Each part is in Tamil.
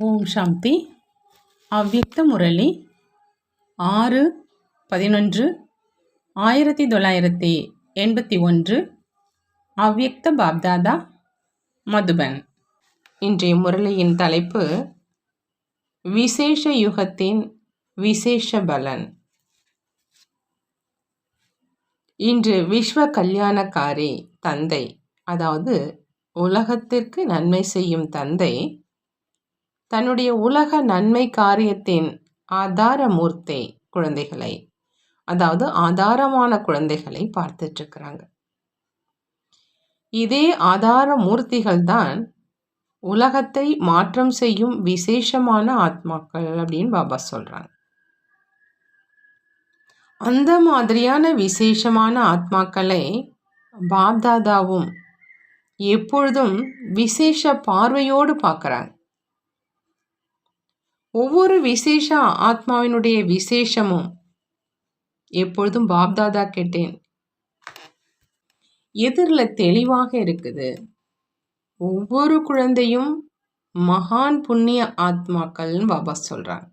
ஓம் சாந்தி. அவ்யக்த முரளி 6/11/1981. அவ்யக்த பாப்தாதா, மதுபன். இன்றைய முரளியின் தலைப்பு விசேஷ யுகத்தின் விசேஷ பலன். இன்று விஸ்வ கல்யாணக்காரி தந்தை, அதாவது உலகத்திற்கு நன்மை செய்யும் தந்தை, தன்னுடைய உலக நன்மை காரியத்தின் ஆதார மூர்த்தி குழந்தைகளை, அதாவது ஆதாரமான குழந்தைகளை பார்த்துட்டு இருக்கிறாங்க. இதே ஆதார மூர்த்திகள் தான் உலகத்தை மாற்றம் செய்யும் விசேஷமான ஆத்மாக்கள் அப்படின்னு பாபா சொல்றாங்க. அந்த மாதிரியான விசேஷமான ஆத்மாக்களை பாப்தாதாவும் எப்பொழுதும் விசேஷ பார்வையோடு பார்க்கறாங்க. ஒவ்வொரு விசேஷ ஆத்மாவினுடைய விசேஷமும் எப்பொழுதும் பாப்தாதா கேட்டேன் எதிரில் தெளிவாக இருக்குது. ஒவ்வொரு குழந்தையும் மகான் புண்ணிய ஆத்மாக்கள்னு பாபா சொல்றாங்க.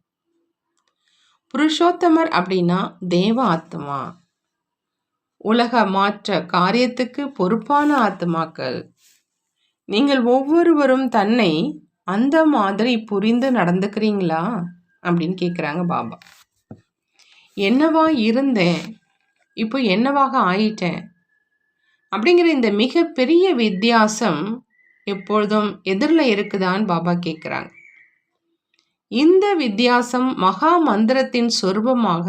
புருஷோத்தமர் அப்படின்னா தேவ ஆத்மா, உலக மாற்ற காரியத்துக்கு பொறுப்பான ஆத்மாக்கள். நீங்கள் ஒவ்வொருவரும் தன்னை அந்த மாதிரி புரிந்து நடந்துக்கிறீங்களா அப்படின்னு கேட்குறாங்க பாபா. என்னவா இருந்தேன், இப்போ என்னவாக ஆயிட்டேன் அப்படிங்கிற இந்த மிகப்பெரிய வித்தியாசம் எப்பொழுதும் எதிரில் இருக்குதான்னு பாபா கேட்குறாங்க. இந்த வித்தியாசம் மகா மந்திரத்தின் சொரூபமாக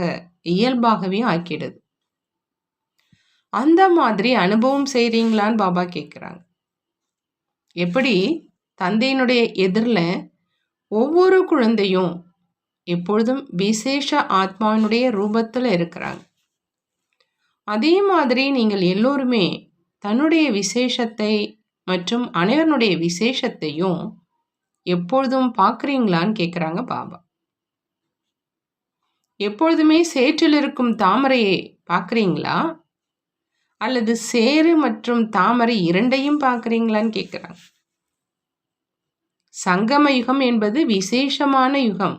இயல்பாகவே ஆக்கிடுது. அந்த மாதிரி அனுபவம் செய்கிறீங்களான்னு பாபா கேட்குறாங்க. எப்படி தந்தையினுடைய எதிரில் ஒவ்வொரு குழந்தையும் எப்பொழுதும் விசேஷ ஆத்மாவினுடைய ரூபத்தில் இருக்கிறாங்க, அதே மாதிரி நீங்கள் எல்லோருமே தன்னுடைய விசேஷத்தை மற்றும் அனைவருடைய விசேஷத்தையும் எப்பொழுதும் பார்க்குறீங்களான்னு கேட்குறாங்க பாபா. எப்பொழுதுமே சேற்றில் இருக்கும் தாமரையை பார்க்குறீங்களா, அல்லது சேறு மற்றும் தாமரை இரண்டையும் பார்க்குறீங்களான்னு கேட்குறாங்க. சங்கம யுகம் என்பது விசேஷமான யுகம்.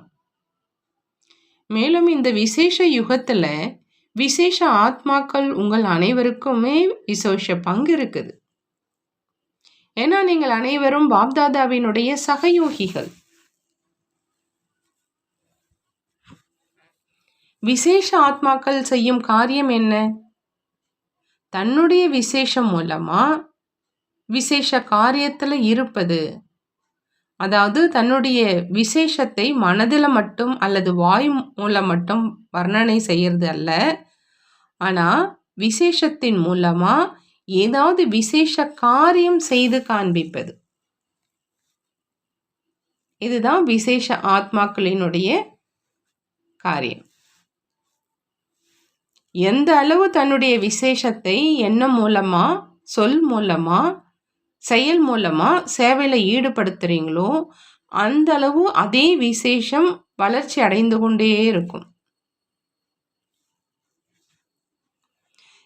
மேலும் இந்த விசேஷ யுகத்துல விசேஷ ஆத்மாக்கள் உங்கள் அனைவருக்குமே விசேஷ பங்கு இருக்குது. ஏன்னா நீங்கள் அனைவரும் பாப்தாதாவினுடைய சகயோகிகள். விசேஷ ஆத்மாக்கள் செய்யும் காரியம் என்ன? தன்னுடைய விசேஷம் மூலமா விசேஷ காரியத்துல இருப்பது. அதாவது தன்னுடைய விசேஷத்தை மனதில் மட்டும் அல்லது வாய் மூலம் மட்டும் வர்ணனை செய்யறது அல்ல, ஆனால் விசேஷத்தின் மூலமா ஏதாவது விசேஷ காரியம் செய்து காண்பிப்பது. இதுதான் விசேஷ ஆத்மாக்களினுடைய காரியம். எந்த அளவு தன்னுடைய விசேஷத்தை எண்ணம் மூலமா, சொல் மூலமா, செயல் மூலமா சேவையில ஈடுபடுத்துறீங்களோ அந்த அளவு அதே விசேஷம் வளர்ச்சி அடைந்து கொண்டே இருக்கும்.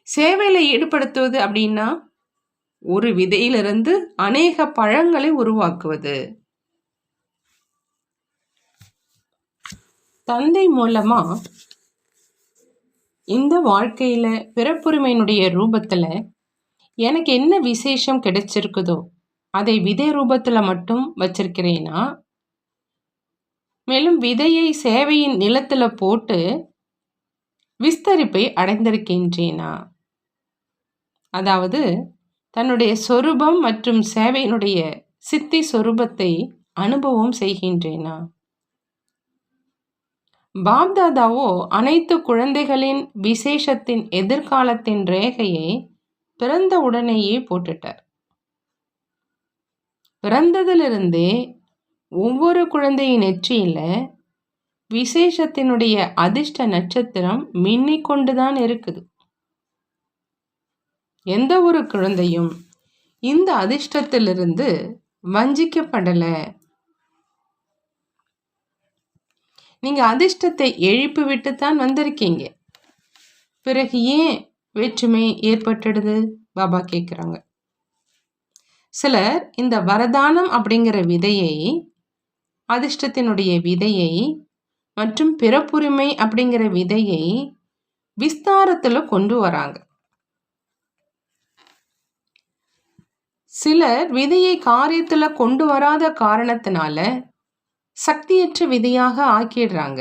சேவையில ஈடுபடுத்துவது அப்படின்னா ஒரு விதையிலிருந்து அநேக பழங்களை உருவாக்குவது. தந்தை மூலமா இந்த வாழ்க்கையில பிறப்புரிமையினுடைய ரூபத்துல எனக்கு என்ன விசேஷம் கிடைச்சிருக்குதோ அதை விதை ரூபத்துல மட்டும் வச்சிருக்கிறேனா, மேலும் விதையை சேவையின் நிலத்துல போட்டு விஸ்தரிப்பை அடைந்திருக்கின்றேனா, அதாவது தன்னுடைய சொரூபம் மற்றும் சேவையினுடைய சித்தி சொரூபத்தை அனுபவம் செய்கின்றேனா. பாப்தாதாவோ அனைத்து குழந்தைகளின் விசேஷத்தின் எதிர்காலத்தின் ரேகையை பிறந்த உடனேயே போட்டுட்டார். பிறந்ததிலிருந்தே ஒவ்வொரு குழந்தையின் நெற்றியில விசேஷத்தினுடைய அதிர்ஷ்ட நட்சத்திரம் மின்னிக்கொண்டுதான் இருக்குது. எந்த ஒரு குழந்தையும் இந்த அதிர்ஷ்டத்திலிருந்து வஞ்சிக்கப்படல. நீங்க அதிர்ஷ்டத்தை எழுப்பி விட்டுத்தான் வந்திருக்கீங்க. பிறகு ஏன் வேற்றுமை ஏற்பட்டுடுது பாபா கேட்குறாங்க. சிலர் இந்த வரதானம் அப்படிங்கிற விதையை அதிர்ஷ்டத்தினுடைய விதையை மற்றும் பிறப்புரிமை அப்படிங்கிற விதையை விஸ்தாரத்துல கொண்டு வராங்க. சிலர் விதையை காரியத்துல கொண்டு வராத காரணத்தினால சக்தியற்ற விதையாக ஆக்கிடுறாங்க.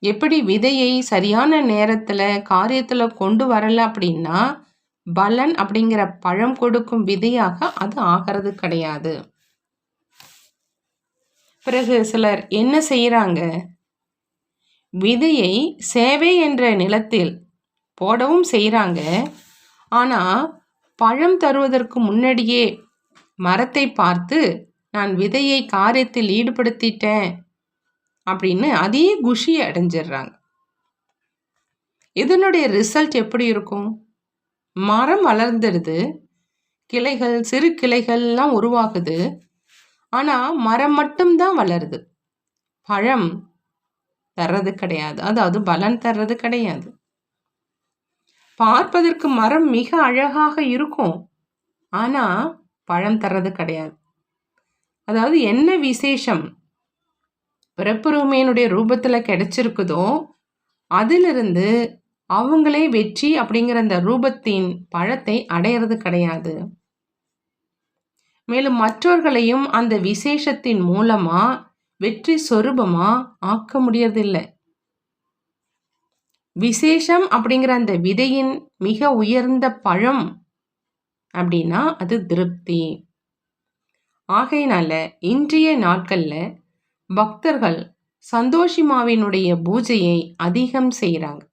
எப்படி விதையை சரியான நேரத்துல காரியத்துல கொண்டு வரல அப்படின்னா பலன் அப்படிங்கிற பழம் கொடுக்கும் விதையாக அது ஆகிறது கிடையாது. பிறகு சிலர் என்ன செய்யறாங்க, விதையை சேவை என்ற நிலத்தில் போடவும் செய்யறாங்க. ஆனா பழம் தருவதற்கு முன்னாடியே மரத்தை பார்த்து நான் விதையை காரியத்தில் ஈடுபடுத்திட்டேன் அப்படின்னு அதே குஷியை அடைஞ்சிடுறாங்க. இதனுடைய ரிசல்ட் எப்படி இருக்கும்? மரம் வளர்ந்துடுது, கிளைகள் சிறு கிளைகள்லாம் உருவாகுது. ஆனா மரம் மட்டும்தான் வளருது, பழம் தர்றது கிடையாது, அதாவது பலன் தர்றது கிடையாது. பார்ப்பதற்கு மரம் மிக அழகாக இருக்கும், ஆனா பழம் தர்றது கிடையாது. அதாவது என்ன விசேஷம் பிறப்புரிமையினுடைய ரூபத்துல கிடைச்சிருக்குதோ அதிலிருந்து அவங்களே வெற்றி அப்படிங்கிற அந்த ரூபத்தின் பழத்தை அடையிறது கிடையாது. மேலும் மற்றவர்களையும் அந்த விசேஷத்தின் மூலமா வெற்றி சொரூபமா ஆக்க முடியறதில்லை. விசேஷம் அப்படிங்கிற அந்த விதையின் மிக உயர்ந்த பழம் அப்படின்னா அது திருப்தி. ஆகையினால இன்றைய நாட்கள்ல பக்தர்கள் சந்தோஷிமாவினுடைய பூஜையை அதிகம் செய்கிறாங்க.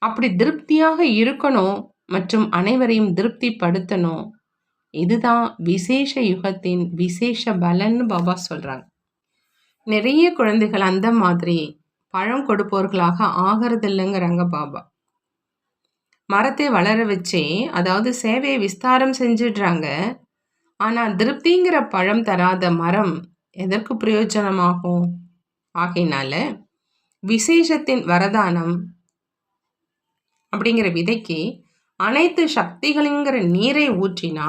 அப்படி திருப்தியாக இருக்கணும் மற்றும் அனைவரையும் திருப்திப்படுத்தணும். இதுதான் விசேஷ யுகத்தின் விசேஷ பலன்னு பாபா சொல்றாங்க. நிறைய குழந்தைகள் அந்த மாதிரி பழம் கொடுப்பவர்களாக ஆகிறது இல்லைங்கிறாங்க பாபா. மரத்தை வளர வச்சே, அதாவது சேவையை விஸ்தாரம் செஞ்சிடுறாங்க. ஆனா திருப்திங்கிற பழம் தராத மரம் எதற்கு பிரயோஜனமாகும்? ஆகையினால விசேஷத்தின் வரதானம் அப்படிங்கிற விதைக்கு அனைத்து சக்திகளிங்கிற நீரை ஊற்றினா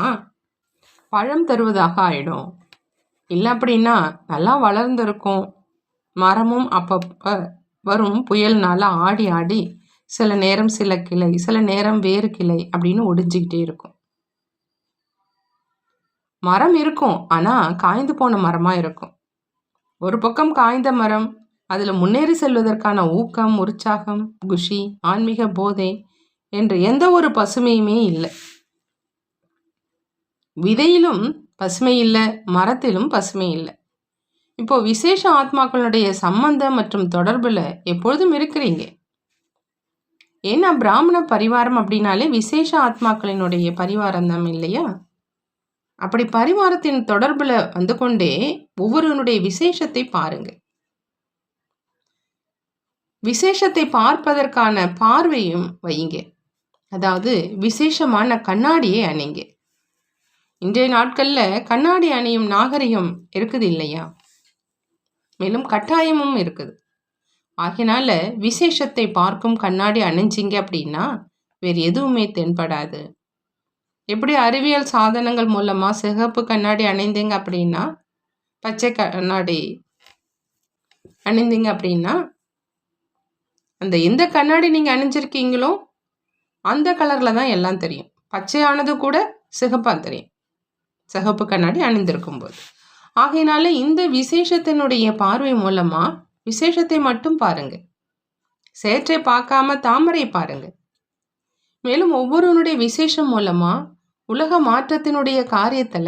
பழம் தருவதாக ஆயிடும். இல்லை அப்படின்னா நல்லா வளர்ந்துருக்கும், மரமும் அப்பப்போ வரும் புயல்னால ஆடி ஆடி சில நேரம் சில கிளை, சில நேரம் வேறு கிளை அப்படின்னு ஒடிஞ்சிக்கிட்டே இருக்கும். மரம் இருக்கும், ஆனா காய்ந்து போன மரமா இருக்கும். ஒரு பக்கம் காய்ந்த மரம், அதுல முன்னேறி செல்வதற்கான ஊக்கம், உற்சாகம், குஷி, ஆன்மீக போதை என்று எந்த ஒரு பசுமையுமே இல்லை. விதையிலும் பசுமை இல்லை, மரத்திலும் பசுமை இல்லை. இப்போ விசேஷ ஆத்மாக்களுடைய சம்பந்தம் மற்றும் தொடர்புல எப்பொழுதும் இருக்கிறீங்க. ஏன்னா பிராமண பரிவாரம் அப்படின்னாலே விசேஷ ஆத்மாக்களினுடைய பரிவாரம் தான் இல்லையா? அப்படி பரிவாரத்தின் தொடர்புல வந்து கொண்டே ஒவ்வொருவனுடைய விசேஷத்தை பாருங்க. விசேஷத்தை பார்ப்பதற்கான பார்வையும் வையுங்க. அதாவது விசேஷமான கண்ணாடியை அணிங்க. இன்றைய நாட்கள்ல கண்ணாடி அணியும் நாகரிகம் இருக்குது இல்லையா? மேலும் கட்டாயமும் இருக்குது. ஆகினால விசேஷத்தை பார்க்கும் கண்ணாடி அணிஞ்சிங்க அப்படின்னா வேறு எதுவுமே தென்படாது. எப்படி அறிவியல் சாதனங்கள் மூலமா சிகப்பு கண்ணாடி அணிந்தீங்க அப்படின்னா, பச்சை கண்ணாடி அணிந்தீங்க அப்படின்னா, அந்த எந்த கண்ணாடி நீங்க அணிஞ்சிருக்கீங்களோ அந்த கலர்ல தான் எல்லாம் தெரியும். பச்சையானது கூட சிகப்பா தெரியும், சிகப்பு கண்ணாடி அணிந்திருக்கும் போது. ஆகையினால இந்த விசேஷத்தினுடைய பார்வை மூலமா விசேஷத்தை மட்டும் பாருங்க, சேற்றை பார்க்காம தாமரை பாருங்க. மேலும் ஒவ்வொருவனுடைய விசேஷம் மூலமா உலக மாற்றத்தினுடைய காரியத்துல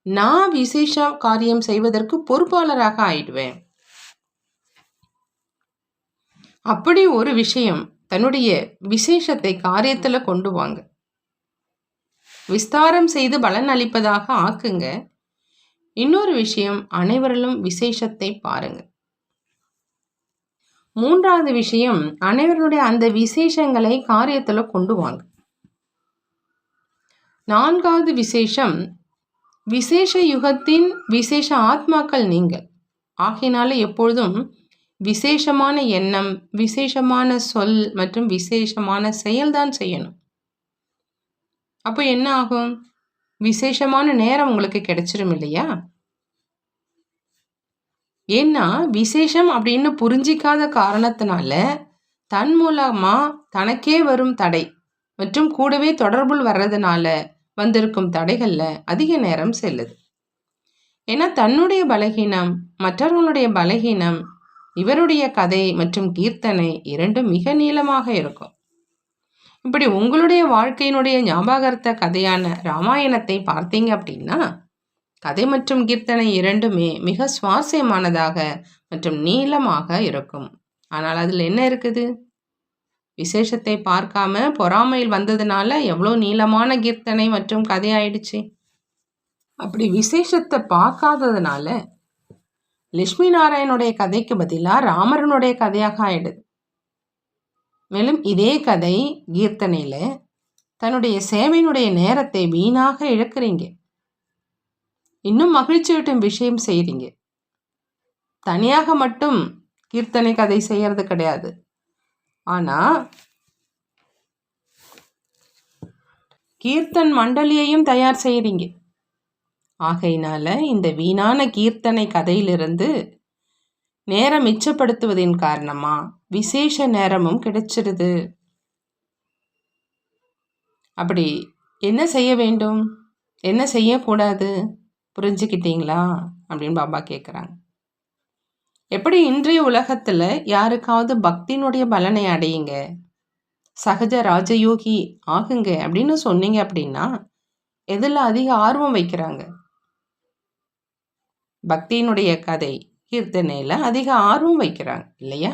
நான் விசேஷ காரியம் செய்வதற்கு பொறுப்பாளராக ஆயிடுவேன். அப்படி ஒரு விஷயம் தன்னுடைய விசேஷத்தை காரியத்துல கொண்டு வாங்க, விஸ்தாரம் செய்து பலன் அளிப்பதாக ஆக்குங்க. இன்னொரு விஷயம், அனைவரிலும் விசேஷத்தை பாருங்க. மூன்றாவது விஷயம், அனைவருடைய அந்த விசேஷங்களை காரியத்துல கொண்டு வாங்க. நான்காவது விசேஷம், விசேஷ யுகத்தின் விசேஷ ஆத்மாக்கள் நீங்கள். ஆகையினால எப்பொழுதும் விசேஷமான எண்ணம், விசேஷமான சொல் மற்றும் விசேஷமான செயல்தான் செய்யணும். அப்போ என்ன ஆகும்? விசேஷமான நேரம் உங்களுக்கு கிடைச்சிரும் இல்லையா? ஏன்னா விசேஷம் அப்படின்னு புரிஞ்சிக்காத காரணத்தினால தன் மூலமா தனக்கே வரும் தடை மற்றும் கூடவே தொடர்புள் வர்றதுனால வந்திருக்கும் தடைகள்ல அதிக நேரம் செல்லுது. ஏன்னா தன்னுடைய பலகீனம், மற்றவர்களுடைய பலகீனம், இவருடைய கதை மற்றும் கீர்த்தனை இரண்டும் மிக நீளமாக இருக்கும். இப்படி உங்களுடைய வாழ்க்கையினுடைய ஞாபகார்த்த கதையான ராமாயணத்தை பார்த்தீங்க அப்படின்னா கதை மற்றும் கீர்த்தனை இரண்டுமே மிக சுவாரஸ்யமானதாக மற்றும் நீளமாக இருக்கும். ஆனால் அதில் என்ன இருக்குது? விசேஷத்தை பார்க்காம பொறாமையில் வந்ததுனால எவ்வளோ நீளமான கீர்த்தனை மற்றும் கதை ஆயிடுச்சு. அப்படி விசேஷத்தை பார்க்காததுனால லட்சுமி நாராயணனுடைய கதைக்கு பதிலாக ராமரனுடைய கதையாக ஆயிடுது. மேலும் இதே கதை கீர்த்தனையில தன்னுடைய சேவையினுடைய நேரத்தை வீணாக இழக்கிறீங்க. இன்னும் மகிழ்ச்சியூட்டும் விஷயம் செய்கிறீங்க. தனியாக மட்டும் கீர்த்தனை கதை செய்யறது கிடையாது. ஆனால் கீர்த்தன் மண்டலியையும் தயார் செய்கிறீங்க. ஆகையினால இந்த வீணான கீர்த்தனை கதையிலிருந்து நேரம் மிச்சப்படுத்துவதின் காரணமா விசேஷ நேரமும் கிடைச்சிருது. அப்படி என்ன செய்ய வேண்டும், என்ன செய்யக்கூடாது புரிஞ்சுக்கிட்டீங்களா அப்படின்னு பாபா கேட்குறாங்க. எப்படி இன்றைய உலகத்தில் யாருக்காவது பக்தியினுடைய பலனை அடையுங்க, சகஜ ராஜயோகி ஆகுங்க அப்படின்னு சொன்னீங்க அப்படின்னா எதில் அதிக ஆர்வம் வைக்கிறாங்க? பக்தியினுடைய கதை கீர்த்தனையில் அதிக ஆர்வம் வைக்கிறாங்க இல்லையா?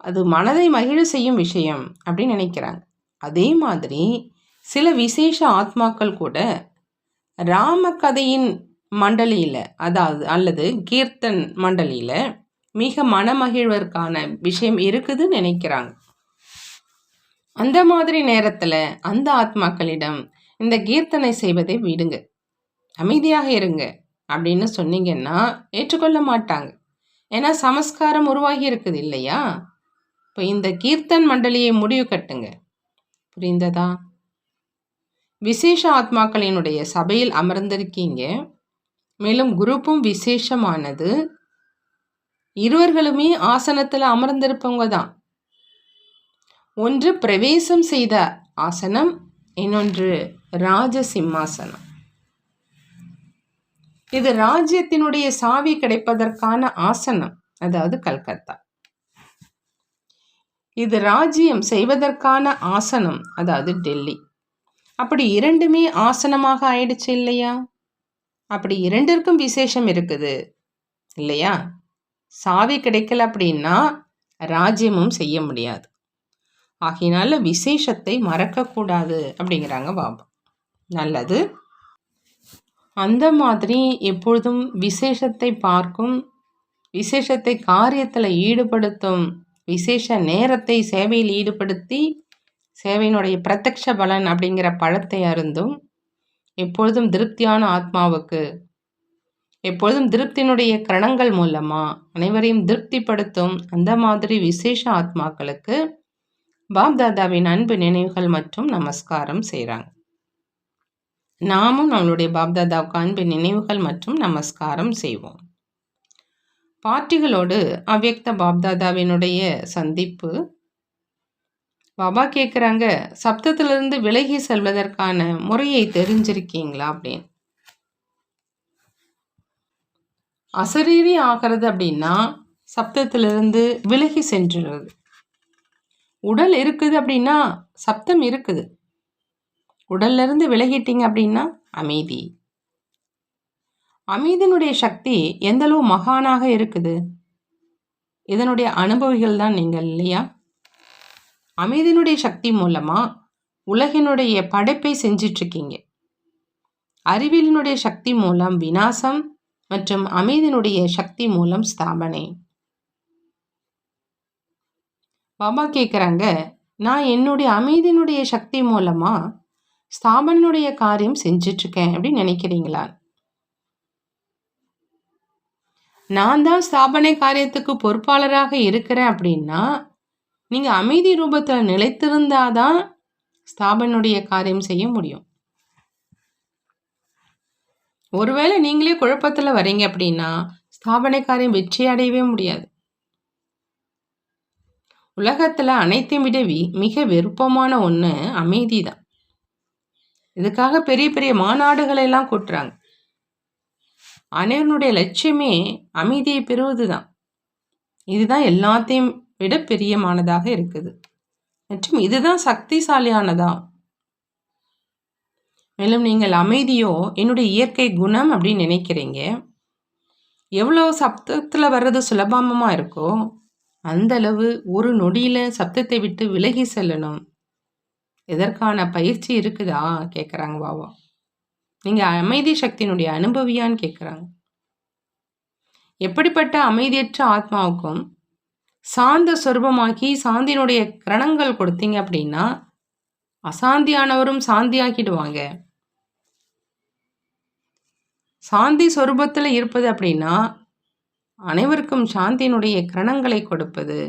அது மனதை மகிழ செய்யும் விஷயம் அப்படின்னு நினைக்கிறாங்க. அதே மாதிரி சில விசேஷ ஆத்மாக்கள் கூட ராம கதையின் மண்டலியில் அல்லது கீர்த்தன் மண்டலியில் மிக மனமகிழ்வதற்கான விஷயம் இருக்குதுன்னு நினைக்கிறாங்க. அந்த மாதிரி நேரத்தில் அந்த ஆத்மாக்களிடம் இந்த கீர்த்தனை செய்வதை விடுங்க, அமைதியாக இருங்க அப்படின்னு சொன்னீங்கன்னா ஏற்றுக்கொள்ள மாட்டாங்க. ஏன்னா சமஸ்காரம் உருவாகி இருக்குது இல்லையா? இப்போ இந்த கீர்த்தன் மண்டலியை முடிவு கட்டுங்க. புரிந்ததா? விசேஷ ஆத்மாக்களினுடைய சபையில் அமர்ந்திருக்கீங்க. மேலும் குரூப்பும் விசேஷமானது. இருவர்களுமே ஆசனத்தில் அமர்ந்திருப்பவங்க தான். ஒன்று பிரவேசம் செய்த ஆசனம், இன்னொன்று ராஜ சிம்மாசனம். இது ராஜ்யத்தினுடைய சாவி கிடைப்பதற்கான ஆசனம், அதாவது கல்கத்தா. இது ராஜ்யம் செய்வதற்கான ஆசனம், அதாவது டெல்லி. அப்படி இரண்டுமே ஆசனமாக ஆயிடுச்சு இல்லையா? அப்படி இரண்டிற்கும் விசேஷம் இருக்குது இல்லையா? சாவி கிடைக்கல அப்படின்னா ராஜ்யமும் செய்ய முடியாது. ஆகையினால விசேஷத்தை மறக்கக்கூடாது அப்படிங்கிறாங்க பாபா. நல்லது. அந்த மாதிரி எப்பொழுதும் விசேஷத்தை பார்க்கும், விசேஷத்தை காரியத்தில் ஈடுபடுத்தும், விசேஷ நேரத்தை சேவையில் ஈடுபடுத்தி சேவையினுடைய பிரத்யக்ஷ பலன் அப்படிங்கிற பழத்தை அருந்தும் எப்பொழுதும் திருப்தியான ஆத்மாவுக்கு எப்பொழுதும் திருப்தியினுடைய கரணங்கள் மூலமா அனைவரையும் திருப்திப்படுத்தும் அந்த மாதிரி விசேஷ ஆத்மாக்களுக்கு பாப்தாதாவின் அன்பு நினைவுகள் மற்றும் நமஸ்காரம் செய்கிறாங்க. நாமும் நம்மளுடைய பாப்தாதாவுக்கு அன்பு நினைவுகள் மற்றும் நமஸ்காரம் செய்வோம். பாட்டிகளோடு அவ்யக்த பாப்தாதாவினுடைய சந்திப்பு. பாபா கேட்குறாங்க, சப்தத்திலிருந்து விலகி செல்வதற்கான முறையை தெரிஞ்சிருக்கீங்களா அப்படின்னு. அசரீரி ஆகிறது அப்படின்னா சப்தத்திலிருந்து விலகி சென்றுறது. உடல் இருக்குது அப்படின்னா சப்தம் இருக்குது. உடல்ல இருந்து விலகிட்டீங்க அப்படின்னா அமைதி. அமைதியினுடைய சக்தி எந்த அளவு மகானாக இருக்குது, இதனுடைய அனுபவிகள் தான் நீங்கள் இல்லையா? அமைதியினுடைய சக்தி மூலமா உலகினுடைய படைப்பை செஞ்சிட்ருக்கீங்க. அறிவியலினுடைய சக்தி மூலம் விநாசம் மற்றும் அமைதியினுடைய சக்தி மூலம் ஸ்தாபனை. பாபா கேட்குறாங்க, நான் என்னுடைய அமைதியினுடைய சக்தி மூலமா ஸ்தாபனுடைய காரியம் செஞ்சிட்ருக்கேன் அப்படின்னு நினைக்கிறீங்களா? நான் தான் ஸ்தாபனை காரியத்துக்கு பொறுப்பாளராக இருக்கிறேன் அப்படின்னா நீங்கள் அமைதி ரூபத்தில் நிலைத்திருந்தாதான் ஸ்தாபனுடைய காரியம் செய்ய முடியும். ஒருவேளை நீங்களே குழப்பத்துல வரீங்க அப்படின்னா, ஸ்தாபனை காரியம் வெற்றி அடையவே முடியாது. உலகத்துல அனைத்தையும் விட மிக விருப்பமான ஒண்ணு அமைதி தான். இதுக்காக பெரிய பெரிய மாநாடுகளை எல்லாம் கூட்டுறாங்க. அனைவருடைய லட்சியமே அமைதியை பெறுவதுதான். இதுதான் எல்லாத்தையும் விட பெரியமானதாக இருக்குது மற்றும் இதுதான் சக்திசாலியானதா. மேலும் நீங்கள் அமைதியோ என்னுடைய இயற்கை குணம் அப்படின்னு நினைக்கிறீங்க. எவ்வளோ சப்தத்தில் வர்றது சுலபமாக இருக்கோ அந்த அளவு ஒரு நொடியில சப்தத்தை விட்டு விலகி செல்லணும். எதற்கான பயிற்சி இருக்குதா கேட்குறாங்க பாபா. நீங்க அமைதி சக்தியினுடைய அனுபவியான்னு கேட்குறாங்க. எப்படிப்பட்ட அமைதியற்ற ஆத்மாவுக்கும் சாந்த சொரூபமாக்கி சாந்தியினுடைய கிரணங்கள் கொடுத்தீங்க அப்படின்னா அசாந்தியானவரும் சாந்தியாக்கிடுவாங்க. சாந்தி சொரூபத்தில் இருப்பது அப்படின்னா அனைவருக்கும் சாந்தியினுடைய கிரணங்களை கொடுப்பது.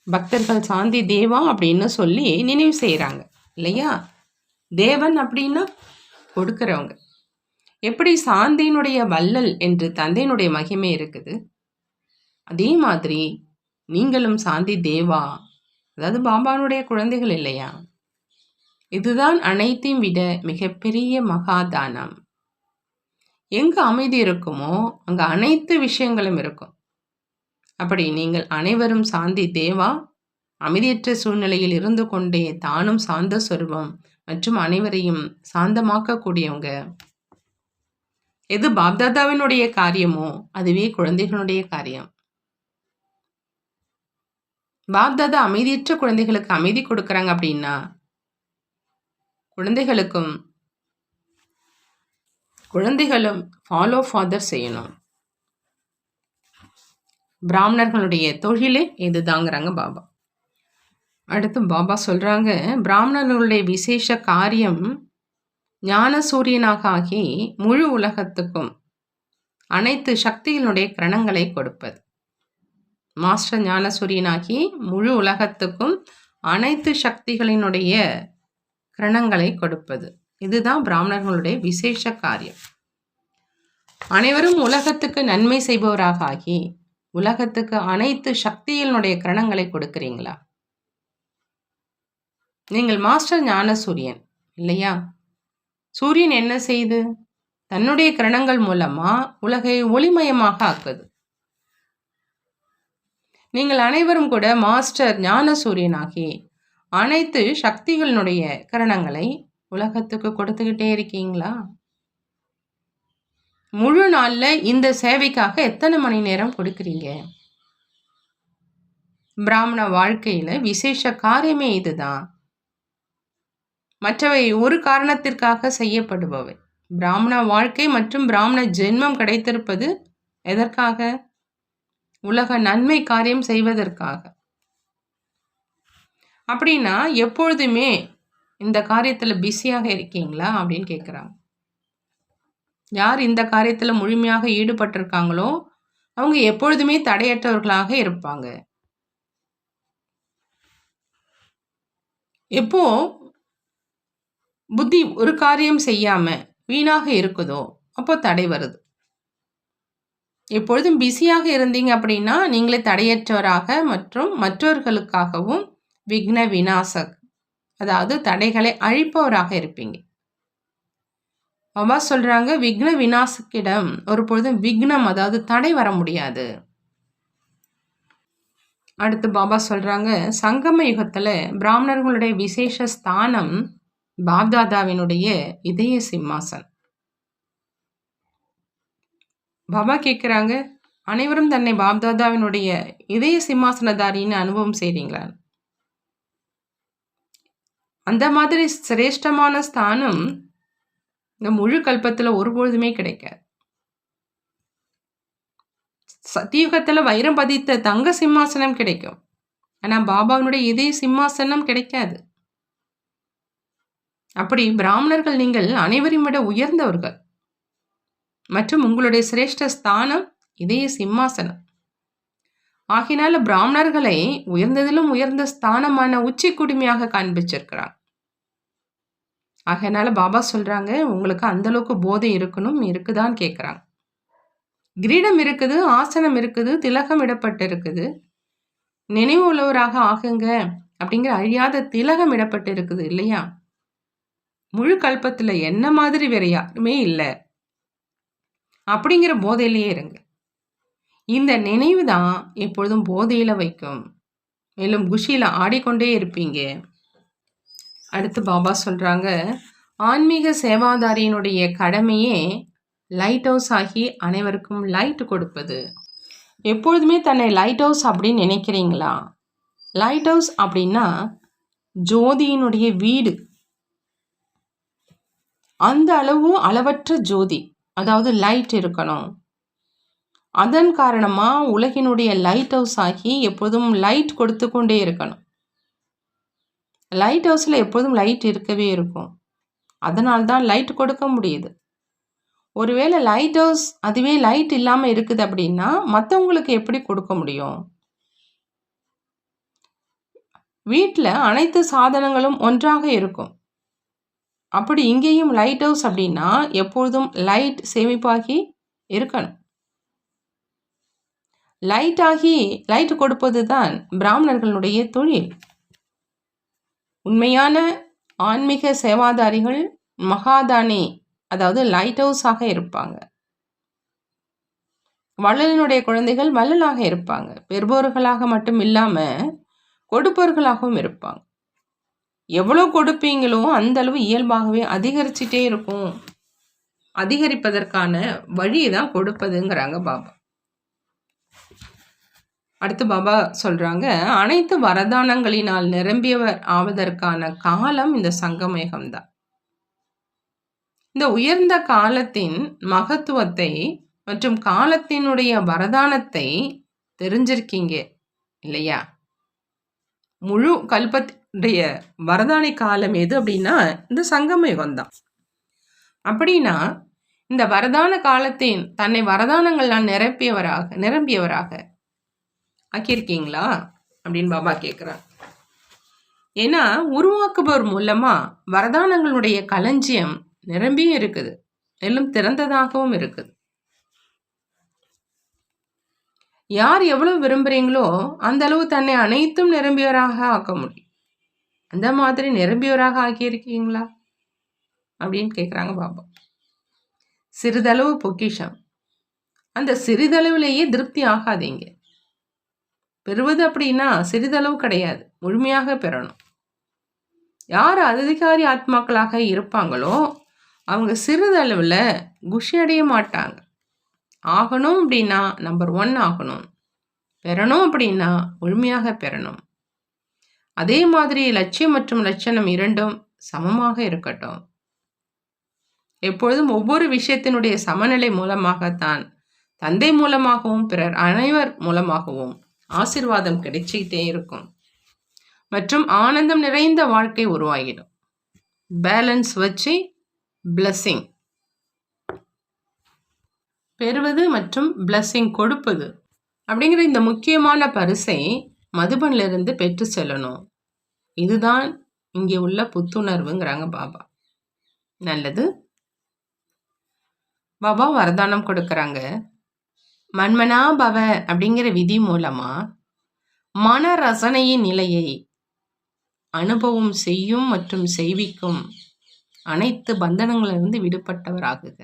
பக்தர்கள் சாந்தி தேவா அப்படின்னு சொல்லி நினைவு செய்கிறாங்க இல்லையா. தேவன் அப்படின்னா கொடுக்கிறவங்க. எப்படி சாந்தியினுடைய வள்ளல் என்று தந்தையினுடைய மகிமை இருக்குது, அதே மாதிரி நீங்களும் சாந்தி தேவா, அதாவது பாபானுடைய குழந்தைகள் இல்லையா. இதுதான் அனைத்தையும் விட மிகப்பெரிய மகாதானம். எங்க அமைதி இருக்குமோ அங்க அனைத்து விஷயங்களும் இருக்கும். அப்படி நீங்கள் அனைவரும் சாந்தி தேவா, அமைதியற்ற சூழ்நிலையில் இருந்து கொண்டே தானும் சாந்த சொருபம் மற்றும் அனைவரையும் சாந்தமாக்க கூடியவங்க. எது பாப்தாதாவினுடைய காரியமோ அதுவே குழந்தைகளுடைய காரியம். பாப்தாதா அமைதியற்ற குழந்தைகளுக்கு அமைதி கொடுக்கறாங்க அப்படின்னா குழந்தைகளும் ஃபாலோ ஃபாதர் செய்யணும். பிராமணர்களுடைய தொழிலே இதுதாங்கிறாங்க பாபா. அடுத்து பாபா சொல்றாங்க, பிராமணர்களுடைய விசேஷ காரியம் ஞான சூரியனாக ஆகி முழு உலகத்துக்கும் அனைத்து சக்திகளுடைய கிரணங்களை கொடுப்பது. மாஸ்டர் ஞான சூரியனாகி முழு உலகத்துக்கும் அனைத்து சக்திகளினுடைய கிரணங்களை கொடுப்பது. இதுதான் பிராமணர்களுடைய விசேஷ காரியம். அனைவரும் உலகத்துக்கு நன்மை செய்பவராக ஆகி உலகத்துக்கு அனைத்து சக்தியினுடைய கிரணங்களை கொடுக்கிறீங்களா? நீங்கள் மாஸ்டர் ஞான சூரியன் இல்லையா. சூரியன் என்ன செய்து தன்னுடைய கிரணங்கள் மூலமா உலகை ஒளிமயமாக ஆக்குது. நீங்கள் அனைவரும் கூட மாஸ்டர் ஞான சூரியனாகி அனைத்து சக்திகளினுடைய கிரணங்களை உலகத்துக்கு கொடுத்துக்கிட்டே இருக்கீங்களா? முழு நாள்ல இந்த சேவைக்காக எத்தனை மணி நேரம் கொடுக்குறீங்க? பிராமண வாழ்க்கையில விசேஷ காரியமே இதுதான். மற்றவை ஒரு காரணத்திற்காக செய்யப்படுபவை. பிராமண வாழ்க்கை மற்றும் பிராமண ஜென்மம் கிடைத்திருப்பது எதற்காக? உலக நன்மை காரியம் செய்வதற்காக. அப்படின்னா எப்பொழுதுமே இந்த காரியத்துல பிஸியாக இருக்கீங்களா அப்படின்னு கேட்குறாங்க. யார் இந்த காரியத்துல முழுமையாக ஈடுபட்டிருக்காங்களோ அவங்க எப்பொழுதுமே தடையற்றவர்களாக இருப்பாங்க. எப்போ புத்தி ஒரு காரியம் செய்யாம வீணாக இருக்குதோ அப்போ தடை வருது. எப்பொழுதும் பிஸியாக இருந்தீங்க அப்படின்னா நீங்களே தடையற்றவராக மற்றும் மற்றவர்களுக்காகவும் விக்ன விநாசக், அதாவது தடைகளை அழிப்பவராக இருப்பீங்க. பாபா சொல்றாங்க, விக்ன விநாசக்கிடம் ஒரு பொழுதும் விக்னம் அதாவது தடை வர முடியாது. அடுத்து பாபா சொல்றாங்க, சங்கம யுகத்துல பிராமணர்களுடைய விசேஷ ஸ்தானம் பாப்தாதாவினுடைய இதய சிம்மாசன். பாபா கேட்குறாங்க, அனைவரும் தன்னை பாப்தாதாவினுடைய இதய சிம்மாசனதாரின்னு அனுபவம் செய்றீங்களா? அந்த மாதிரி சிரேஷ்டமான ஸ்தானம் இந்த முழு கல்பத்துல ஒருபொழுதுமே கிடைக்காது. சத்தியுகத்துல வைரம் பதித்த தங்க சிம்மாசனம் கிடைக்கும், ஆனா பாபாவினுடைய இதய சிம்மாசனம் கிடைக்காது. அப்படி பிராமணர்கள் நீங்கள் அனைவரையும் விட உயர்ந்தவர்கள் மற்றும் உங்களுடைய சிரேஷ்ட ஸ்தானம் இதய சிம்மாசனம். ஆகினால பிராமணர்களை உயர்ந்ததிலும் உயர்ந்த ஸ்தானமான உச்சி குடுமையாக காண்பிச்சிருக்கிறார். ஆகையினால பாபா சொல்றாங்க, உங்களுக்கு அந்த அளவுக்கு போதை இருக்கணும், இருக்குதான்னு கேட்குறாங்க. கிரீடம் இருக்குது, ஆசனம் இருக்குது, திலகம் இடப்பட்டு இருக்குது. நினைவு உள்ளவராக ஆகுங்க அப்படிங்கிற அழியாத திலகம் இடப்பட்டு இருக்குது இல்லையா? முழு கல்பத்துல என்ன மாதிரி வேற யாருமே இல்லை அப்படிங்கிற போதையிலேயே இருங்க. இந்த நினைவு தான் எப்பொழுதும் போதையில வைக்கும். மேலும் குஷியில ஆடிக்கொண்டே இருப்பீங்க. அடுத்து பாபா சொல்றாங்க, ஆன்மீக சேவாதாரியினுடைய கடமையே லைட் ஹவுஸ் ஆகி அனைவருக்கும் லைட் கொடுப்பது. எப்பொழுதுமே தன்னை லைட் ஹவுஸ் அப்படின்னு நினைக்கிறீங்களா? லைட் ஹவுஸ் அப்படின்னா ஜோதியினுடைய வீடு. அந்த அளவு அளவற்ற ஜோதி, அதாவது லைட் இருக்கணும். அதன் காரணமா உலகினுடைய லைட் ஹவுஸ் ஆகி எப்போதும் லைட் கொடுத்து கொண்டே இருக்கணும். லைட் ஹவுஸில் எப்போதும் லைட் இருக்கவே இருக்கும். அதனால்தான் லைட் கொடுக்க முடியுது. ஒருவேளை லைட் ஹவுஸ் அதுவே லைட் இல்லாமல் இருக்குது அப்படின்னா மற்றவங்களுக்கு எப்படி கொடுக்க முடியும்? வீட்டில் அனைத்து சாதனங்களும் ஒன்றாக இருக்கும். அப்படி இங்கேயும் லைட் ஹவுஸ் அப்படின்னா எப்பொழுதும் லைட் சேமிப்பாகி இருக்கணும். லைட் ஆகி லைட் கொடுப்பது தான் பிராமணர்களுடைய தொழில். உண்மையான ஆன்மீக சேவாதாரிகள் மகாதானி, அதாவது லைட் ஹவுஸாக இருப்பாங்க. வள்ளலினுடைய குழந்தைகள் வள்ளலாக இருப்பாங்க. பெறுபவர்களாக மட்டும் இல்லாமல் கொடுப்பவர்களாகவும் இருப்பாங்க. எவ்வளோ கொடுப்பீங்களோ அந்த அளவு இயல்பாகவே அதிகரிச்சுட்டே இருக்கும். அதிகரிப்பதற்கான வழியை தான் கொடுப்பதுங்கிறாங்க பாபா. அடுத்து பாபா சொல்றாங்க, அனைத்து வரதானங்களினால் நிரம்பியவர் ஆவதற்கான காலம் இந்த சங்கமேகம்தான். இந்த உயர்ந்த காலத்தின் மகத்துவத்தை மற்றும் காலத்தினுடைய வரதானத்தை தெரிஞ்சிருக்கீங்க இல்லையா? முழு கல்பத்துடைய வரதானி காலம் எது அப்படின்னா இந்த சங்கமயுகம் தான். அப்படின்னா இந்த வரதான காலத்தின் தன்னை வரதானங்கள்லாம் நிரம்பியவராக ஆக்கியிருக்கீங்களா அப்படின்னு பாபா கேட்குறார். ஏன்னா உருவாக்குபவர் மூலமா வரதானங்களுடைய களஞ்சியம் நிரம்பியும் இருக்குது, மேலும் திறந்ததாகவும் இருக்குது. யார் எவ்வளவு விரும்புகிறீங்களோ அந்த அளவு தன்னை அனைத்தும் நிரம்பியவராக ஆக்க முடியும். அந்த மாதிரி நிரம்பியவராக ஆக்கியிருக்கீங்களா அப்படின்னு கேட்குறாங்க பாபா. சிறிதளவு பொக்கிஷம், அந்த சிறிதளவிலேயே திருப்தி ஆகாதீங்க. பெறுவது அப்படின்னா சிறிதளவு கிடையாது, முழுமையாக பெறணும். யார் அதிகாரி ஆத்மாக்களாக இருப்பாங்களோ அவங்க சிறிதளவில் குஷி அடைய மாட்டாங்க. ஆகணும் அப்படின்னா நம்பர் 1 ஆகணும், பெறணும் அப்படின்னா முழுமையாக பெறணும். அதே மாதிரி லட்சியம் மற்றும் லட்சணம் இரண்டும் சமமாக இருக்கட்டும். எப்பொழுதும் ஒவ்வொரு விஷயத்தினுடைய சமநிலை மூலமாகத்தான் தந்தை மூலமாகவும் பிறர் அனைவர் மூலமாகவும் ஆசீர்வாதம் கிடைச்சிக்கிட்டே இருக்கும் மற்றும் ஆனந்தம் நிறைந்த வாழ்க்கை உருவாகிடும். பேலன்ஸ் வச்சு பிளஸ்ஸிங் பெறுவது மற்றும் பிளஸ்ஸிங் கொடுப்பது அப்படிங்கிற இந்த முக்கியமான பரிசை மதுபனிலிருந்து பெற்று செல்லணும். இதுதான் இங்கே உள்ள புத்துணர்வுங்கிறாங்க பாபா. நல்லது. பாபா வரதானம் கொடுக்குறாங்க. மன்மனா பவ அப்படிங்கிற விதி மூலமா மன ரசனையின் நிலையை அனுபவம் செய்யும் மற்றும் செய்விக்கும் அனைத்து பந்தனங்களிலிருந்து விடுபட்டவராகுக.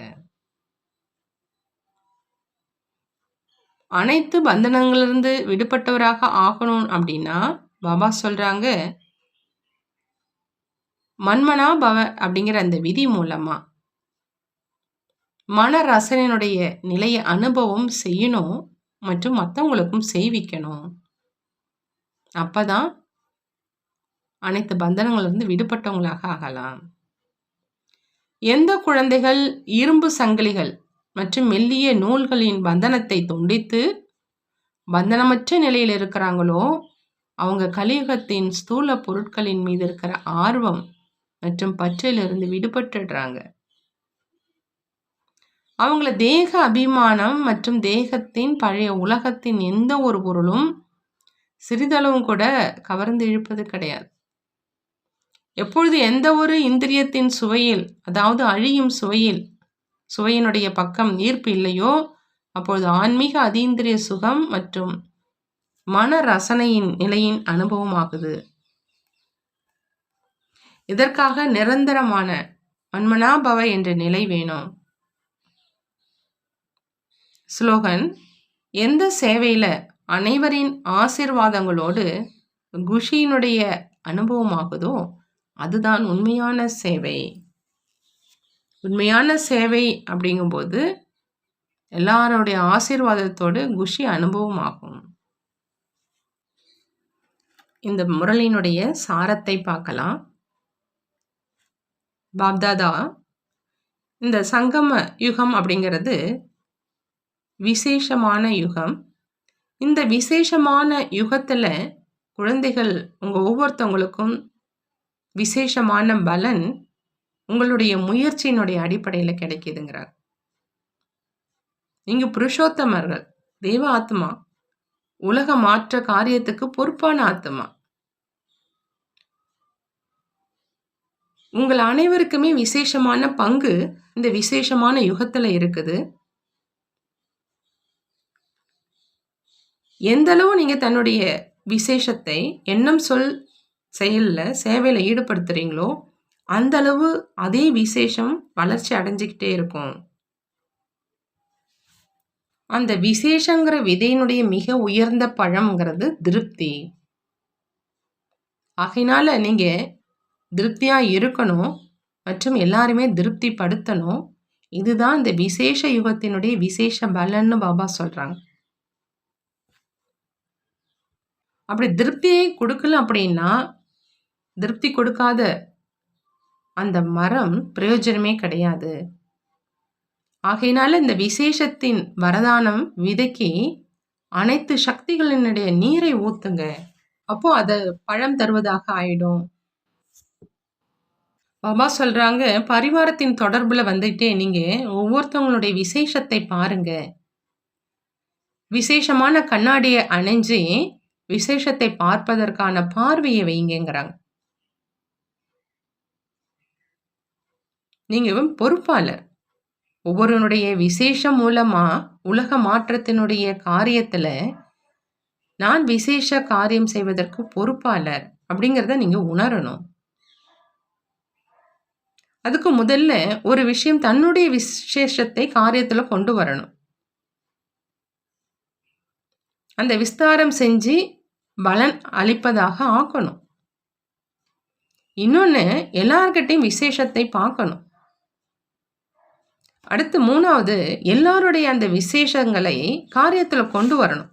அனைத்து பந்தனங்களிலிருந்து விடுபட்டவராக ஆகணும் அப்படின்னா பாபா சொல்றாங்க, மன்மனா பவ அப்படிங்கிற அந்த விதி மூலமா மன ரசனையினுடைய நிலையை அனுபவம் செய்யணும் மற்றும் மற்றவங்களுக்கும் செய்விக்கணும். அப்பதான் அனைத்து பந்தனங்களிலிருந்து விடுபட்டவங்களாக ஆகலாம். எந்த குழந்தைகள் இரும்பு சங்கிலிகள் மற்றும் மெல்லிய நூல்களின் பந்தனத்தை துண்டித்து பந்தனமற்ற நிலையில் இருக்கிறாங்களோ அவங்க கலியுகத்தின் ஸ்தூல பொருட்களின் மீது இருக்கிற ஆர்வம் மற்றும் பற்றிலிருந்து விடுபட்டுடுறாங்க. அவங்கள தேக அபிமானம் மற்றும் தேகத்தின் பழைய உலகத்தின் எந்த ஒரு பொருளும் சிறிதளவும் கூட கவர்ந்து இழுப்பது கிடையாது. எப்பொழுது எந்த ஒரு இந்திரியத்தின் சுவையில், அதாவது அழியும் சுவையினுடைய பக்கம் ஈர்ப்பு இல்லையோ, அப்பொழுது ஆன்மீக அதீந்திரிய சுகம் மற்றும் மன ரசனையின் நிலையின் அனுபவமாகுது. இதற்காக நிரந்தரமான மன்மனாபவ என்ற நிலை வேணும். ஸ்லோகன்: எந்த சேவையில அனைவரின் ஆசீர்வாதங்களோடு குஷியினுடைய அனுபவமாகுதோ அதுதான் உண்மையான சேவை. உண்மையான சேவை அப்படிங்கும்போது எல்லாருடைய ஆசீர்வாதத்தோடு குஷி அனுபவமாகும். இந்த முரளினுடைய சாரத்தை பார்க்கலாம். பாப்தாதா இந்த சங்கம யுகம் அப்படிங்கிறது விசேஷமான யுகம். இந்த விசேஷமான யுகத்துல குழந்தைகள் உங்க ஒவ்வொருத்தவங்களுக்கும் விசேஷமான பலன் உங்களுடைய முயற்சியினுடைய அடிப்படையில் கிடைக்குதுங்கிறார். நீங்க புருஷோத்தமர்கள், தேவ ஆத்மா, உலக மாற்ற காரியத்துக்கு பொறுப்பான ஆத்மா. உங்கள் அனைவருக்குமே விசேஷமான பங்கு இந்த விசேஷமான யுகத்துல இருக்குது. எந்த அளவு நீங்க தன்னுடைய விசேஷத்தை எண்ணம், சொல், செயல்ல, சேவையில ஈடுபடுத்துறீங்களோ அந்த அளவு அதே விசேஷம் வளர்ச்சி அடைஞ்சுக்கிட்டே இருக்கும். அந்த விசேஷங்கிற விதையினுடைய மிக உயர்ந்த பழம்ங்கிறது திருப்தி. ஆகையினால நீங்க திருப்தியா இருக்கணும் மற்றும் எல்லாருமே திருப்தி படுத்தணும். இதுதான் இந்த விசேஷ யுகத்தினுடைய விசேஷ பலன்னு பாபா சொல்றாங்க. அப்படி திருப்தியை கொடுக்கல அப்படின்னா திருப்தி கொடுக்காத அந்த மரம் பிரயோஜனமே கிடையாது. ஆகையினால இந்த விசேஷத்தின் வரதானம் விதைக்கு அனைத்து சக்திகளினுடைய நீரை ஊத்துங்க. அப்போ அது பழம் தருவதாக ஆயிடும். பாபா சொல்றாங்க, பரிவாரத்தின் தொடர்புல வந்துட்டே நீங்க ஒவ்வொருத்தவங்களுடைய விசேஷத்தை பாருங்க. விசேஷமான கண்ணாடியை அணைஞ்சு விசேஷத்தை பார்ப்பதற்கான பார்வையை வைங்கிறாங்க. நீங்க பொறுப்பாளர். ஒவ்வொருவனுடைய விசேஷம் மூலமா உலக மாற்றத்தினுடைய காரியத்துல நான் விசேஷ காரியம் செய்வதற்கு பொறுப்பாளர் அப்படிங்கிறத நீங்க உணரணும். அதுக்கு முதல்ல ஒரு விஷயம் தன்னுடைய விசேஷத்தை காரியத்துல கொண்டு வரணும். அந்த விஸ்தாரம் செஞ்சு பலன் அளிப்பதாக ஆக்கணும். இன்னொன்னு எல்லார்கிட்டையும் விசேஷத்தை பார்க்கணும். அடுத்து மூணாவது எல்லாருடைய அந்த விசேஷங்களை காரியத்துல கொண்டு வரணும்.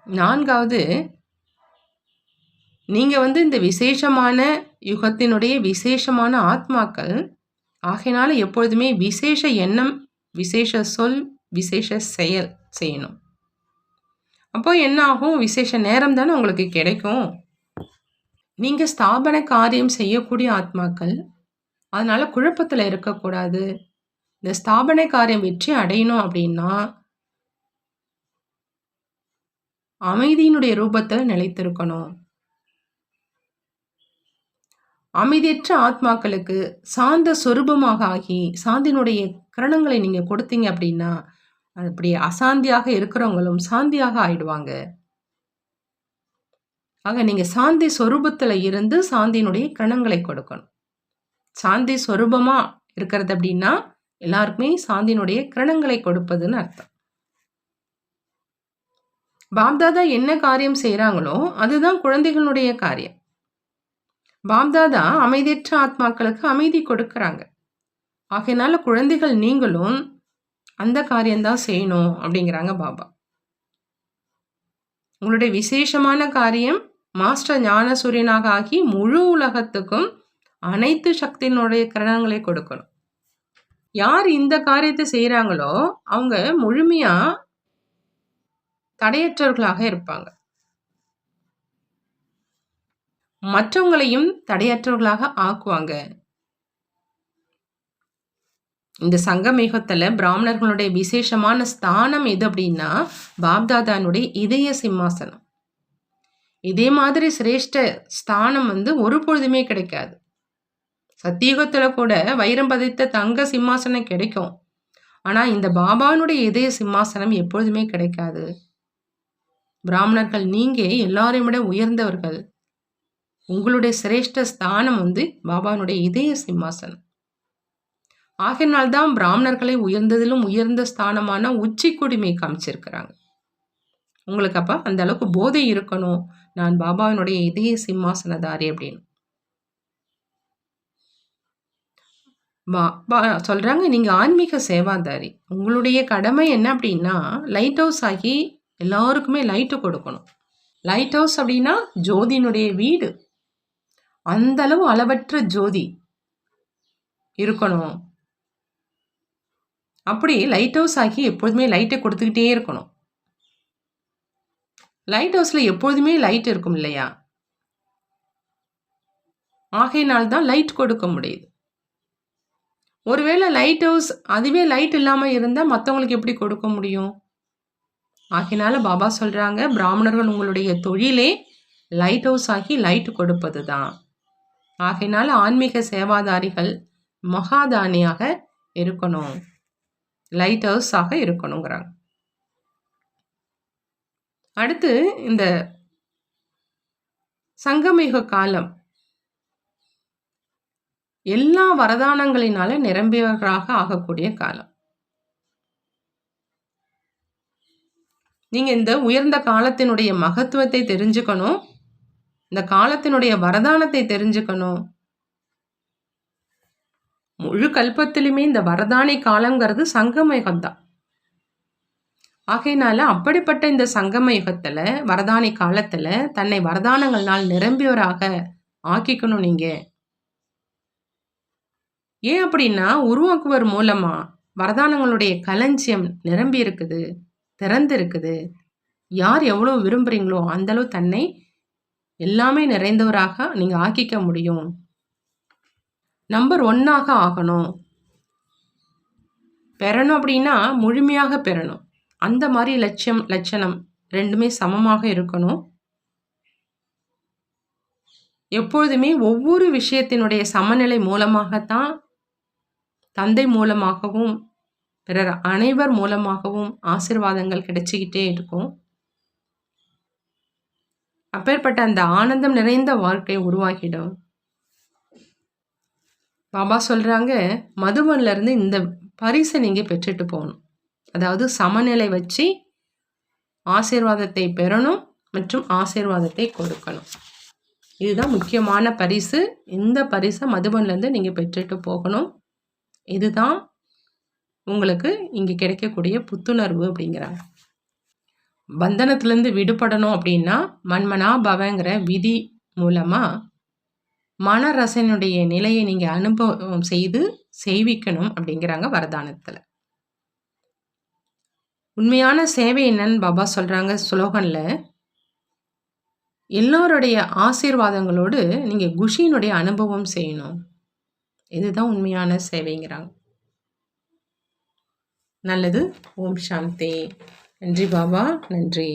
நான்காவது நீங்க இந்த விசேஷமான யுகத்தினுடைய விசேஷமான ஆத்மாக்கள். ஆகையினால எப்பொழுதுமே விசேஷ எண்ணம், விசேஷ சொல், விசேஷ செயல் செய்யணும். அப்போ என்ன ஆகும்? விசேஷ நேரம் தானே உங்களுக்கு கிடைக்கும். நீங்க ஸ்தாபன காரியம் செய்யக்கூடிய ஆத்மாக்கள். அதனால குழப்பத்துல இருக்கக்கூடாது. இந்த ஸ்தாபனை காரியம் வெற்றி அடையணும் அப்படின்னா அமைதியினுடைய ரூபத்தில் நிலைத்திருக்கணும். அமைதியற்ற ஆத்மாக்களுக்கு சாந்த சொரூபமாக ஆகி சாந்தியினுடைய கிரணங்களை நீங்க கொடுத்தீங்க அப்படின்னா அப்படி அசாந்தியாக இருக்கிறவங்களும் சாந்தியாக ஆயிடுவாங்க. ஆக நீங்க சாந்தி சொரூபத்துல இருந்து சாந்தியினுடைய கிரணங்களை கொடுக்கணும். சாந்தி சொரூபமா இருக்கிறது அப்படின்னா எல்லாருக்குமே சாந்தியினுடைய கிரணங்களை கொடுப்பதுன்னு அர்த்தம். பாப்தாதா என்ன காரியம் செய்யறாங்களோ அதுதான் குழந்தைகளுடைய காரியம். பாப்தாதா அமைதியற்ற ஆத்மாக்களுக்கு அமைதி கொடுக்கறாங்க. ஆகையினால குழந்தைகள் நீங்களும் அந்த காரியம்தான் செய்யணும் அப்படிங்கிறாங்க பாபா. உங்களுடைய விசேஷமான காரியம் மாஸ்டர் ஞான சூரியனாக ஆகி முழு உலகத்துக்கும் அனைத்து சக்தியினுடைய கிரணங்களை கொடுக்கணும். யார் இந்த காரியத்தை செய்யறாங்களோ அவங்க முழுமையா தடையற்றவர்களாக இருப்பாங்க. மற்றவங்களையும் தடையற்றவர்களாக ஆக்குவாங்க. இந்த சங்கமேகத்துல பிராமணர்களுடைய விசேஷமான ஸ்தானம் எது அப்படின்னா பாப்தாதானுடைய இதய சிம்மாசனம். இதே மாதிரி சிரேஷ்ட ஸ்தானம் ஒரு பொழுதுமே கிடைக்காது. சத்தியுகத்துல கூட வைரம் பதித்த தங்க சிம்மாசனம் கிடைக்கும். ஆனா இந்த பாபானுடைய இதய சிம்மாசனம் எப்பொழுதுமே கிடைக்காது. பிராமணர்கள் நீங்க எல்லாரையும் விட உயர்ந்தவர்கள். உங்களுடைய சிரேஷ்ட ஸ்தானம் பாபானுடைய இதய சிம்மாசனம். ஆகையினால்தான் பிராமணர்களை உயர்ந்ததிலும் உயர்ந்த ஸ்தானமான உச்சி குடிமை காமிச்சிருக்கிறாங்க. உங்களுக்கு அப்ப அந்த அளவுக்கு போதை இருக்கணும், நான் பாபாவினுடைய இதய சிம்மாசனதாரி அப்படின்னு. சொல்றாங்க, நீங்க ஆன்மீக சேவாதாரி. உங்களுடைய கடமை என்ன அப்படின்னா, லைட் ஹவுஸ் ஆகி எல்லாருக்குமே லைட்டு கொடுக்கணும். லைட் ஹவுஸ் அப்படின்னா ஜோதியினுடைய வீடு. அந்த அளவு அளவற்ற ஜோதி இருக்கணும். அப்படி லைட் ஹவுஸ் ஆகி எப்பொழுதுமே லைட்டை கொடுத்துக்கிட்டே இருக்கணும். லைட் ஹவுஸ்ல எப்பொழுதுமே லைட் இருக்கும் இல்லையா? ஆகையினால்தான் லைட் கொடுக்க முடியுது. ஒருவேளை லைட் ஹவுஸ் அதுவே லைட் இல்லாம இருந்தா மற்றவங்களுக்கு எப்படி கொடுக்க முடியும்? ஆகையினால பாபா சொல்றாங்க, பிராமணர்கள் உங்களுடைய தொழிலே லைட் ஹவுஸ் ஆகி லைட் கொடுப்பது தான். ஆகையினால ஆன்மீக சேவாதாரிகள் மகாதானியாக இருக்கணும், லைட் ஹவுஸ் ஆக இருக்கணுங்கிறாங்க. அடுத்து இந்த சங்கமயுக காலம் எல்லா வரதானங்களினால நிரம்பியவர்களாக ஆகக்கூடிய காலம். நீங்க இந்த உயர்ந்த காலத்தினுடைய மகத்துவத்தை தெரிஞ்சுக்கணும். இந்த காலத்தினுடைய வரதானத்தை தெரிஞ்சுக்கணும். முழு கல்பத்திலுமே இந்த வரதானி காலங்கிறது சங்கம யுகம்தான். ஆகையினால அப்படிப்பட்ட இந்த சங்கம யுகத்துல வரதானி காலத்துல தன்னை வரதானங்கள்னால் நிரம்பியவராக ஆக்கிக்கணும் நீங்க. ஏன் அப்படின்னா, உருவாக்குவர் மூலமா வரதானங்களுடைய களஞ்சியம் நிரம்பி இருக்குது, திறந்து இருக்குது. யார் எவ்வளவு விரும்புறீங்களோ அந்த அளவு தன்னை எல்லாமே நிறைந்தவராக நீங்க ஆக்கிக்க முடியும். நம்பர் 1 ஆகணும். பெறணும் அப்படின்னா முழுமையாக பெறணும். அந்த மாதிரி லட்சணம் ரெண்டுமே சமமாக இருக்கணும். எப்பொழுதுமே ஒவ்வொரு விஷயத்தினுடைய சமநிலை மூலமாகத்தான் தந்தை மூலமாகவும் பிறர் அனைவர் மூலமாகவும் ஆசீர்வாதங்கள் கிடைச்சிக்கிட்டே இருக்கும். அப்பேற்பட்ட அந்த ஆனந்தம் நிறைந்த வாழ்க்கை உருவாகிடும். பாபா சொல்றாங்க, மதுபன்ல இருந்து இந்த பரிசை நீங்க பெற்றுட்டு போகணும். அதாவது சமநிலை வச்சு ஆசீர்வாதத்தை பெறணும் மற்றும் ஆசீர்வாதத்தை கொடுக்கணும். இதுதான் முக்கியமான பரிசு. இந்த பரிசை மதுபன்ல இருந்து நீங்க பெற்றுட்டு போகணும். இதுதான் உங்களுக்கு இங்க கிடைக்கக்கூடிய புத்துணர்வு அப்படிங்கிறாங்க. பந்தனத்திலிருந்து விடுபடணும் அப்படின்னா மன்மனா பவங்கிற விதி மூலமா மனரசனுடைய நிலையை நீங்க அனுபவம் செய்து செய்விக்கணும் அப்படிங்கிறாங்க வரதானத்துல. உண்மையான சேவை என்னன்னு பாபா சொல்றாங்க ஸ்லோகன்ல, எல்லோருடைய ஆசீர்வாதங்களோடு நீங்க குஷியினுடைய அனுபவம் செய்யணும். இதுதான் உண்மையான சேவைங்கிறாங்க. நல்லது. ஓம் சாந்தி. நன்றி பாபா, நன்றி.